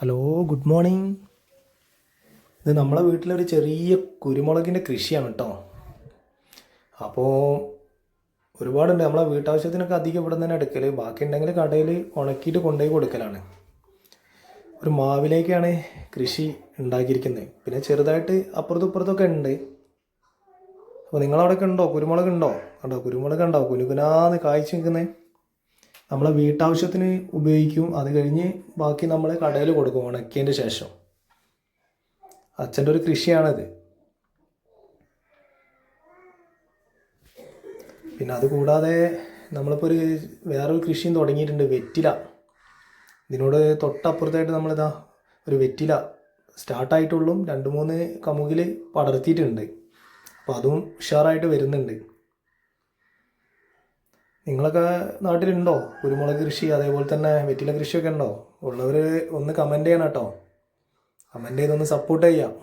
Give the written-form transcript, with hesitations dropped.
Hello, good morning. ഇത് നമ്മളെ വീട്ടിലൊരു ചെറിയ കുരുമുളകിൻ്റെ കൃഷിയാണ് കേട്ടോ. അപ്പോൾ ഒരുപാടുണ്ട്. നമ്മളെ വീട്ടാവശ്യത്തിനൊക്കെ അധികം ഇവിടെ തന്നെ എടുക്കൽ, ബാക്കി ഉണ്ടെങ്കിൽ കടയിൽ ഉണക്കിയിട്ട് കൊണ്ടുപോയി കൊടുക്കലാണ്. ഒരു മാവിലേക്കാണ് കൃഷി ഉണ്ടാക്കിയിരിക്കുന്നത്. പിന്നെ ചെറുതായിട്ട് അപ്പുറത്തും ഇപ്പുറത്തൊക്കെ ഉണ്ട്. അപ്പോൾ നിങ്ങളവിടെയൊക്കെ ഉണ്ടോ? കുരുമുളക് ഉണ്ടോ? കണ്ടോ, കുരുമുളക് ഉണ്ടോ? കുനുകുനാന്ന് കായ്ച്ചു നിൽക്കുന്നത്. നമ്മളെ വീട്ടാവശ്യത്തിന് ഉപയോഗിക്കും. അത് കഴിഞ്ഞ് ബാക്കി നമ്മൾ കടയിൽ കൊടുക്കും ഉണക്കിയതിൻ്റെ ശേഷം. അച്ഛൻ്റെ ഒരു കൃഷിയാണത്. പിന്നെ അത് കൂടാതെ നമ്മളിപ്പോൾ വേറൊരു കൃഷിയും തുടങ്ങിയിട്ടുണ്ട്, വെറ്റില. ഇതിനോട് തൊട്ടപ്പുറത്തായിട്ട് നമ്മളിതാ ഒരു വെറ്റില സ്റ്റാർട്ടായിട്ടുള്ളൂ, 2-3 കമുകിൽ പടർത്തിയിട്ടുണ്ട്. അപ്പോൾ അതും ഉഷാറായിട്ട് വരുന്നുണ്ട്. നിങ്ങളൊക്കെ നാട്ടിലുണ്ടോ കുരുമുളക് കൃഷി, അതേപോലെ തന്നെ വെറ്റില കൃഷിയൊക്കെ ഉണ്ടോ? ഉള്ളവർ ഒന്ന് കമൻറ്റ് ചെയ്യണം കേട്ടോ. കമൻറ്റ് ചെയ്തൊന്ന് സപ്പോർട്ട് ചെയ്യാം.